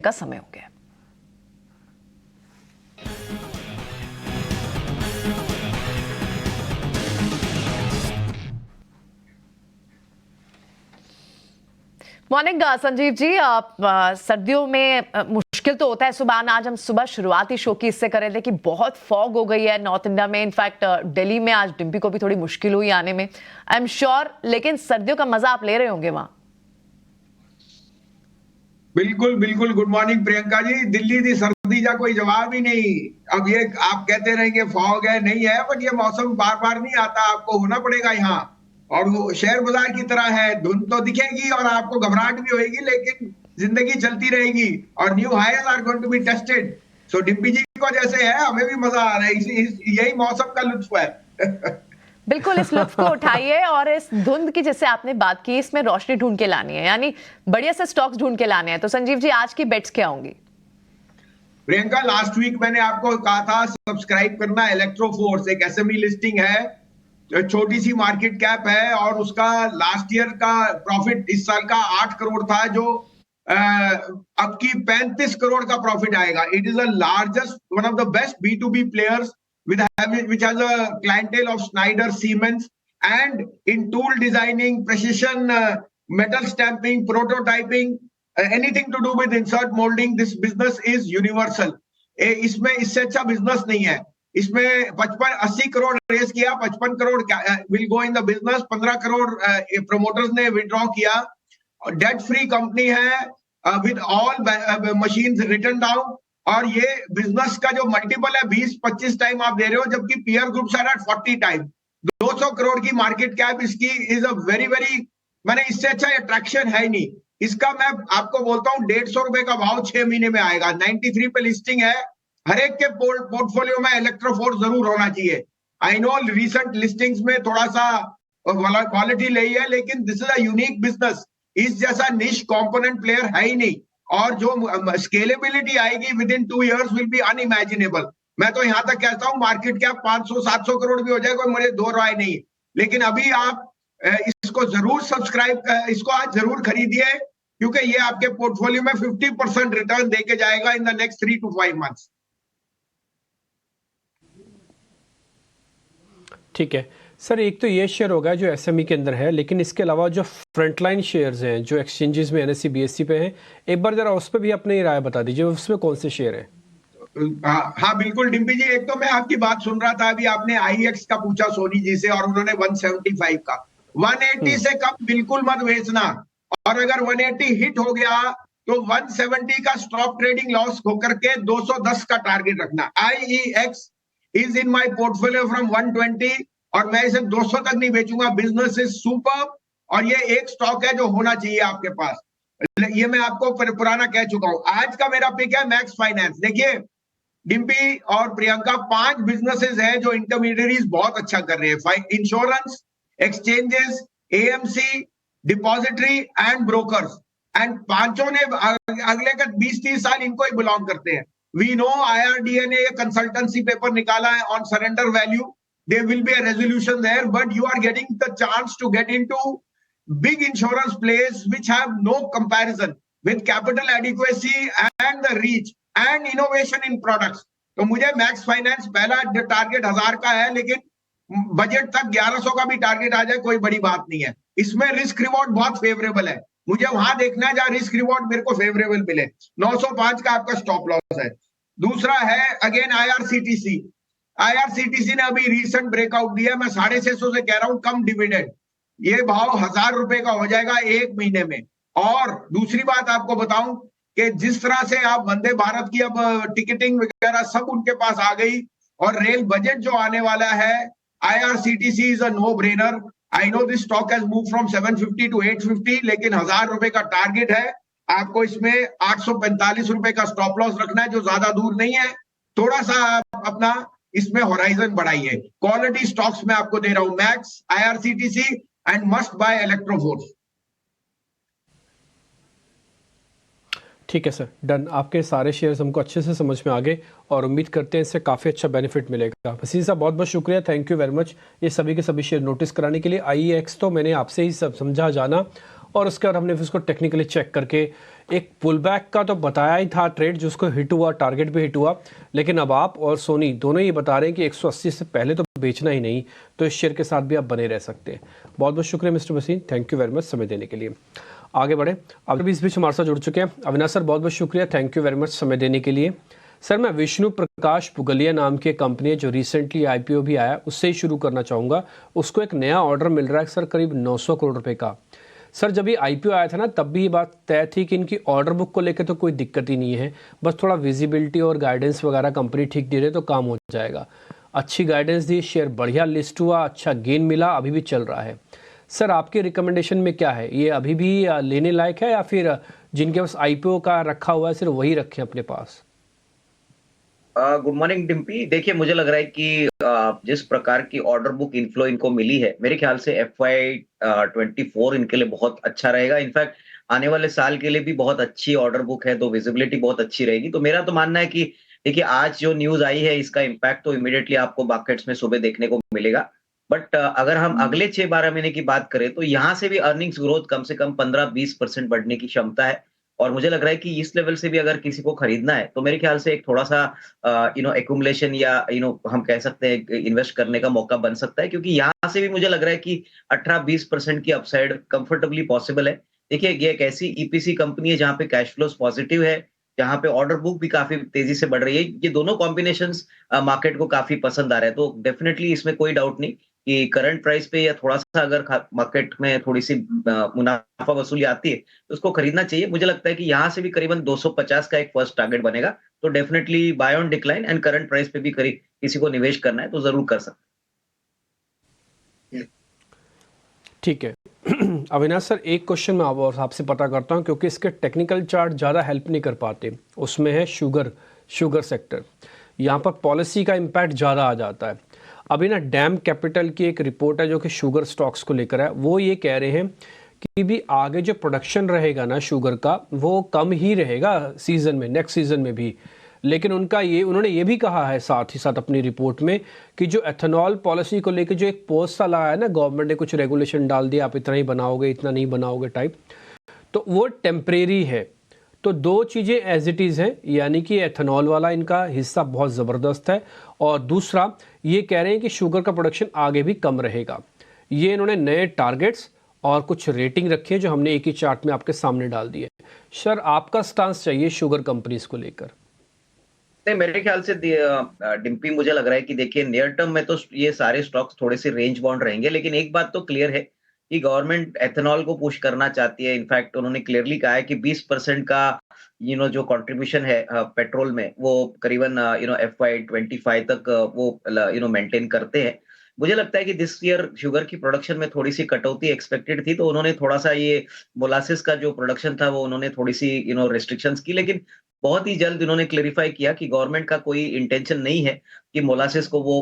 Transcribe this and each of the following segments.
का समय हो गया। मॉर्निंग संजीव जी, सर्दियों में मुश्किल तो होता है सुबह आना। आज हम सुबह शुरुआती शो की इससे कर रहे थे कि बहुत फॉग हो गई है नॉर्थ इंडिया में। इनफैक्ट दिल्ली में आज डिम्पी को भी थोड़ी मुश्किल हुई आने में, आई एम श्योर। लेकिन सर्दियों का मजा आप ले रहे होंगे वहां। बिल्कुल बिल्कुल। Good morning Priyanka ji. दिल्ली दी सर्दी का कोई जवाब ही नहीं। अब ये आप कहते रहेंगे फॉग है, नहीं है, बट ये मौसम बार बार नहीं आता, आपको होना पड़ेगा यहाँ। और वो शेयर बाजार की तरह है, धुंध तो दिखेगी और आपको घबराहट भी होगी, लेकिन जिंदगी चलती रहेगी और new highs are going to be tested. So Dimpy ji को जैसे है, हमें भी मजा आ रहा है। यही मौसम का लुत्फ है। बिल्कुल, इस लुत्फ को उठाइए और इस धुंध की जैसे आपने बात की, इसमें रोशनी ढूंढ के लानी है, यानी बढ़िया से स्टॉक्स ढूंढ के लाने हैं। तो संजीव जी, आज की बेट्स क्या होंगी? प्रियंका, लास्ट वीक मैंने आपको कहा था सब्सक्राइब करना। इलेक्ट्रोफोर्स एक एसएमई लिस्टिंग है, छोटी सी मार्केट कैप है और उसका लास्ट ईयर का प्रॉफिट इस साल का 8 करोड़ था, जो अब की 35 करोड़ का प्रॉफिट आएगा। It is the largest, one of the best B2B players which has a clientele of Schneider, Siemens, and in tool designing, precision metal stamping, prototyping, anything to do with insert molding. This business is universal. इसमें इससे अच्छा business नहीं है। इसमें 80 crore raise किया, 55 crore will go in the business, 15 crore promoters ने withdraw किया। Debt free company है with all machines written down. और ये बिजनेस का जो मल्टीपल है 20-25 टाइम आप दे रहे हो, जबकि peer groups are at 40 time. 200 crore की मार्केट कैप इसकी इज अ वेरी वेरी, मैंने इससे अच्छा अट्रैक्शन है ही नहीं। इसका मैं आपको बोलता हूँ 150 रुपए का भाव 6 महीने में आएगा। 93 पे लिस्टिंग है। हर एक के पोर्टफोलियो में इलेक्ट्रोफोर्स जरूर होना चाहिए। आई नो रिसेंट लिस्टिंग्स में थोड़ा सा क्वालिटी ली है, लेकिन this is a unique business. इस जैसा निश कंपोनेंट प्लेयर है ही नहीं, और जो स्केलेबिलिटी आएगी with in 2 years will be unimaginable. मैं तो यहां तक कहता हूं मार्केट कैप 500-700 करोड़ भी हो जाए, कोई मुझे दो राय नहीं। लेकिन अभी आप इसको जरूर इसको आज जरूर खरीदिए, क्योंकि ये आपके पोर्टफोलियो में 50% रिटर्न देके जाएगा in the next 3 to 5 months. ठीक है सर, एक तो ये शेयर होगा जो एसएमई के अंदर है, लेकिन इसके अलावा जो फ्रंटलाइन शेयर्स हैं जो एक्सचेंजेस में एनएससी बीएससी पे हैं, एक बार जरा उस पर भी अपनी राय बता दीजिए, उसमें कौन से शेयर है? हाँ बिल्कुल डिम्पी जी, एक तो मैं आपकी बात सुन रहा था, अभी आपने आईएक्स का पूछा सोनी जी से और उन्होंने 175 का। 180 से कम बिल्कुल मत बेचना, और अगर 180 हिट हो गया तो 170 का स्टॉप ट्रेडिंग लॉस होकर के 210 का टारगेट रखना। IEX is in my portfolio from 120 और मैं इसे 200 तक नहीं बेचूंगा। बिजनेस इज सुपर, और ये एक स्टॉक है जो होना चाहिए आपके पास। ये मैं आपको पुराना कह चुका हूं। आज का मेरा पिक है मैक्स फाइनेंस। देखिए डिम्पी और प्रियंका, 5 बिजनेसेस है जो इंटरमीडियरीज बहुत अच्छा कर रहे हैं। Insurance, exchanges, AMC, depository and brokers, and पांचों ने अगले का 20-30 साल इनको ही बिलोंग करते हैं। वी नो IRDA ने कंसल्टेंसी पेपर निकाला है on surrender value. There will be a resolution there, but you are getting the chance to get into big insurance plays which have no comparison with capital adequacy and the reach and innovation in products. तो मुझे max finance पहला target 1000 का है, लेकिन budget तक 1100 का भी target आ जाए कोई बड़ी बात नहीं है। इसमें रिस्क रिवॉर्ड बहुत फेवरेबल है। मुझे वहां देखना है जहां रिस्क रिवॉर्ड मेरे को फेवरेबल मिले। 905 का आपका स्टॉप लॉस है। दूसरा है अगेन IRCTC ने अभी रिसेंट ब्रेकआउट दिया। मैं 650 से कह रहा हूं कम डिविडेंड, ये भाव 1000 रुपए का हो जाएगा 1 महीने में। और दूसरी बात आपको बताऊं कि जिस तरह से आप वंदे भारत की अब टिकटिंग वगैरह सब उनके पास आ गई, और रेल बजट जो आने वाला है, IRCTC is a no brainer. I know this stock has move from 750 to 850, लेकिन 1000 रुपए का टारगेट है आपको। इसमें 845 रुपए का स्टॉप लॉस रखना है, जो ज्यादा दूर नहीं है। थोड़ा सा आप अपना इसमें होराइजन बढ़ाइए। क्वालिटी स्टॉक्स में आपको दे रहा हूं Max, IRCTC and must buy Electroforce. ठीक है सर, डन। आपके सारे शेयर्स हमको अच्छे से समझ में आ गए और उम्मीद करते हैं इससे काफ़ी अच्छा बेनिफिट मिलेगा। वसीम साहब बहुत बहुत शुक्रिया, थैंक यू वेरी मच ये सभी के सभी शेयर नोटिस कराने के लिए। IEX तो मैंने आपसे ही सब समझा जाना, और उसके बाद हमने फिर उसको टेक्निकली चेक करके एक पुल बैक का तो बताया ही था ट्रेड, जिसको हिट हुआ, टारगेट भी हिट हुआ, लेकिन अब आप और सोनी दोनों ये बता रहे हैं कि 180 से पहले तो बेचना ही नहीं, तो इस शेयर के साथ भी आप बने रह सकते हैं। बहुत बहुत शुक्रिया mister Bhasin, thank you very much समय देने के लिए। आगे बढ़े, अब भी इस बीच हमारे साथ जुड़ चुके हैं अविनाश सर, बहुत बहुत शुक्रिया, थैंक यू वेरी मच समय देने के लिए। सर मैं विष्णु प्रकाश पुगलिया नाम की कंपनी है जो रिसेंटली आईपीओ भी आया, उससे ही शुरू करना चाहूँगा। उसको एक नया ऑर्डर मिल रहा है सर करीब 900 करोड़ रुपए का। सर जब ये आईपीओ आया था ना, तब भी ये बात तय थी कि इनकी ऑर्डर बुक को लेकर तो कोई दिक्कत ही नहीं है, बस थोड़ा विजिबिलिटी और गाइडेंस वगैरह कंपनी ठीक दे रहे तो काम हो जाएगा। अच्छी गाइडेंस दी, शेयर बढ़िया लिस्ट हुआ, अच्छा गेन मिला, अभी भी चल रहा है। सर आपके रिकमेंडेशन में क्या है, ये अभी भी लेने लायक है या फिर जिनके पास आईपीओ का रखा हुआ है सिर्फ वही रखें अपने पास? Good morning Dimpy. देखिए मुझे लग रहा है कि जिस प्रकार की ऑर्डर बुक इनफ्लो इनको मिली है, मेरे ख्याल से FY24 इनके लिए बहुत अच्छा रहेगा। इनफैक्ट आने वाले साल के लिए भी बहुत अच्छी ऑर्डर बुक है, तो विजिबिलिटी बहुत अच्छी रहेगी। तो मेरा तो मानना है कि देखिए आज जो न्यूज आई है इसका इम्पैक्ट तो इमीडिएटली आपको मार्केट्स में सुबह देखने को मिलेगा। बट अगर हम अगले 6-12 महीने की बात करें तो यहाँ से भी अर्निंग्स ग्रोथ कम से कम 15-20% बढ़ने की क्षमता है। और मुझे लग रहा है कि इस लेवल से भी अगर किसी को खरीदना है तो मेरे ख्याल से एक थोड़ा सा एक्यूमुलेशन या हम कह सकते हैं इन्वेस्ट करने का मौका बन सकता है, क्योंकि यहाँ से भी मुझे लग रहा है कि 18-20% की अपसाइड कंफर्टेबली पॉसिबल है। देखिए ये एक ऐसी ईपीसी कंपनी है जहाँ पे कैश फ्लोस पॉजिटिव है, जहाँ पे ऑर्डर बुक भी काफी तेजी से बढ़ रही है। ये दोनों कॉम्बिनेशंस मार्केट को काफी पसंद आ रहा है, तो डेफिनेटली इसमें कोई डाउट नहीं कि करंट प्राइस पे या थोड़ा सा अगर मार्केट में थोड़ी सी मुनाफा वसूली आती है तो उसको खरीदना चाहिए। मुझे लगता है कि यहाँ से भी करीबन 250 का एक फर्स्ट टारगेट बनेगा, तो definitely buy on decline and current price पे भी करीब किसी को निवेश करना है तो जरूर कर सकते हैं। ठीक है अविनाश सर, एक क्वेश्चन मैं आपसे पता करता हूं, क्योंकि इसके टेक्निकल चार्ट ज़्यादा हेल्प नहीं कर पाते। उसमें है शुगर सेक्टर, यहाँ पर पॉलिसी का इम्पैक्ट ज़्यादा आ जाता है। अभी ना डैम कैपिटल की एक रिपोर्ट है जो कि शुगर स्टॉक्स को लेकर है, वो ये कह रहे हैं कि भी आगे जो प्रोडक्शन रहेगा ना शुगर का, वो कम ही रहेगा सीजन में, नेक्स्ट सीजन में भी। लेकिन उन्होंने ये भी कहा है साथ ही साथ अपनी रिपोर्ट में कि जो एथेनॉल पॉलिसी को लेकर जो एक पोस्ट सा लाया है ना, गवर्नमेंट ने कुछ रेगुलेशन डाल दिया, आप इतना ही बनाओगे, इतना नहीं बनाओगे टाइप, तो वो टेम्परेरी है। तो दो चीज़ें एज इट इज़ हैं, यानी कि एथेनॉल वाला इनका हिस्सा बहुत ज़बरदस्त है, और दूसरा ये कह रहे हैं कि शुगर का प्रोडक्शन आगे भी कम रहेगा। ये इन्होंने नए टारगेट्स और कुछ रेटिंग रखी है जो हमने एक ही चार्ट में आपके सामने डाल दी है। सर आपका स्टांस चाहिए शुगर कंपनीज को लेकर? नहीं, मेरे ख्याल से डिम्पी मुझे लग रहा है कि देखिए नियर टर्म में तो ये सारे स्टॉक्स थोड़े से रेंज बाउंड रहेंगे, लेकिन एक बात तो क्लियर है कि गवर्नमेंट एथेनॉल को पुश करना चाहती है। इनफैक्ट उन्होंने क्लियरली कहा है कि 20% का जो कंट्रीब्यूशन है पेट्रोल में, वो करीबन FY25 तक वो मेंटेन करते हैं। मुझे लगता है कि दिस ईयर शुगर की प्रोडक्शन में थोड़ी सी कटौती एक्सपेक्टेड थी, तो उन्होंने थोड़ा सा ये मोलासिस का जो प्रोडक्शन था वो उन्होंने थोड़ी सी रिस्ट्रिक्शंस की, लेकिन बहुत ही जल्द इन्होंने क्लेरिफाई किया कि गवर्नमेंट का कोई इंटेंशन नहीं है कि मोलासिस को वो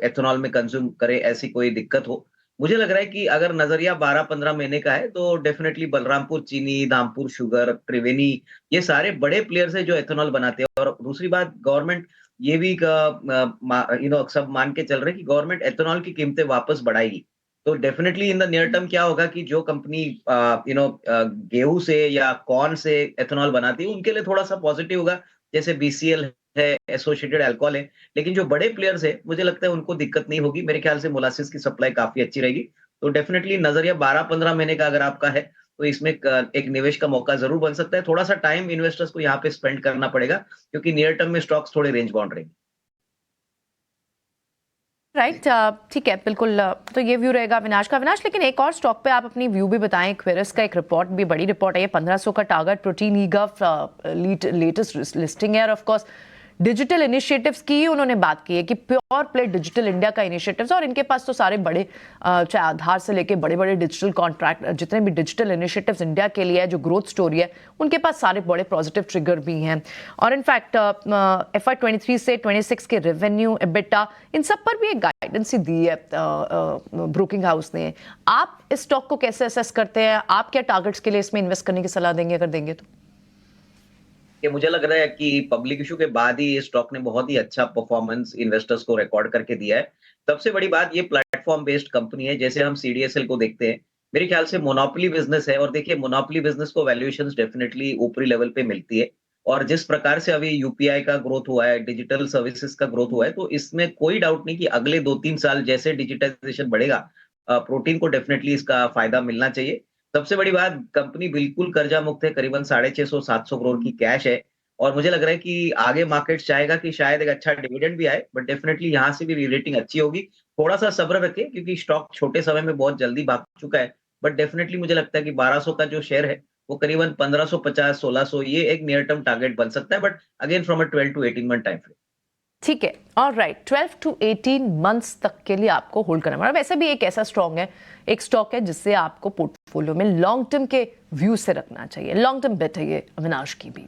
एथेनॉल में कंज्यूम करे, ऐसी कोई दिक्कत हो। मुझे लग रहा है कि अगर नजरिया 12-15 महीने का है तो डेफिनेटली बलरामपुर चीनी, धामपुर शुगर, त्रिवेणी, ये सारे बड़े प्लेयर्स हैं जो एथेनॉल बनाते हैं। और दूसरी बात, गवर्नमेंट ये भी सब मान के चल रहे हैं कि गवर्नमेंट एथेनॉल की कीमतें वापस बढ़ाएगी। तो definitely in the near term क्या होगा कि जो कंपनी गेहूं से या कॉर्न से एथेनॉल बनाती है उनके लिए थोड़ा सा पॉजिटिव होगा, जैसे BCL है, एसोसिएटेड अल्कोहल है। लेकिन जो बड़े प्लेयर्स है मुझे लगता है उनको दिक्कत नहीं होगी। मेरे ख्याल से मोलासिस की सप्लाई काफी अच्छी रहेगी। तो डेफिनेटली नजरिया 12-15 महीने का अगर आपका है तो इसमें एक निवेश का मौका जरूर बन सकता है। थोड़ा सा टाइम इन्वेस्टर्स को यहाँ पे स्पेंड करना पड़ेगा, क्योंकि नियर टर्म में स्टॉक्स थोड़े रेंज बाउंड रहेंगे। राइट ठीक है, बिल्कुल। तो ये व्यू रहेगा अविनाश का। अविनाश, लेकिन एक और स्टॉक पे आप अपनी व्यू भी बताएं। क्वेरिस का एक रिपोर्ट भी, बड़ी रिपोर्ट है ये, 1500 का टारगेट, प्रोटीन ईगव लेटेस्ट लिस्टिंग है। और ऑफ कोर्स डिजिटल इनिशिएटिव्स की उन्होंने बात की है कि प्योर प्ले डिजिटल इंडिया का इनिशिएटिव्स, और इनके पास तो सारे बड़े चाहे आधार से लेके बड़े बड़े डिजिटल कॉन्ट्रैक्ट, जितने भी डिजिटल इनिशिएटिव्स इंडिया के लिए है, जो ग्रोथ स्टोरी है, उनके पास सारे बड़े पॉजिटिव ट्रिगर भी हैं। और इनफैक्ट FY23 से 26 के रेवेन्यू, एबिटा, इन सब पर भी एक गाइडेंस ही दी है ब्रोकिंग हाउस ने। आप इस स्टॉक को कैसे असेस करते हैं? आप क्या टारगेट्स के लिए इसमें इन्वेस्ट करने की सलाह देंगे, अगर देंगे तो? मुझे लग रहा है कि पब्लिक इशू के बाद ही ये स्टॉक ने बहुत ही अच्छा परफॉर्मेंस इन्वेस्टर्स को रिकॉर्ड करके दिया है। सबसे बड़ी बात, ये प्लेटफॉर्म बेस्ड कंपनी है। जैसे हम CDSL को देखते हैं मेरे ख्याल से मोनोपोली बिजनेस है, और देखिए मोनोपोली बिजनेस को वैल्यूएशंस डेफिनेटली ऊपरी लेवल पे मिलती है, और जिस प्रकार से अभी यूपीआई का ग्रोथ हुआ है, डिजिटल सर्विसेज का ग्रोथ हुआ है, तो इसमें कोई डाउट नहीं कि अगले 2-3 साल जैसे डिजिटाइजेशन बढ़ेगा, प्रोटीन को डेफिनेटली इसका फायदा मिलना चाहिए। सबसे बड़ी बात, कंपनी बिल्कुल कर्जा मुक्त है, करीबन 650-700 करोड़ की कैश है, और मुझे लग रहा है कि आगे मार्केट चाहेगा कि शायद एक अच्छा डिविडेंड भी आए, बट डेफिनेटली यहाँ से भी री-रेटिंग अच्छी होगी। थोड़ा-सा सब्र रखें क्योंकि स्टॉक छोटे समय में बहुत जल्दी भाग चुका है, बट डेफिनेटली मुझे लगता है कि 1200 का जो शेयर है, वो करीबन 1550-1600 ये एक नियर टर्म टारगेट बन सकता है, but again from a 12 to 18 month time frame. ठीक है, ऑलराइट, 12 टू 18 मंथ्स तक के लिए आपको होल्ड करना पड़ेगा। वैसे भी एक ऐसा स्ट्रॉन्ग है, एक स्टॉक है जिससे आपको पोर्टफोलियो में लॉन्ग टर्म के व्यू से रखना चाहिए। लॉन्ग टर्म बेट है ये अविनाश की भी।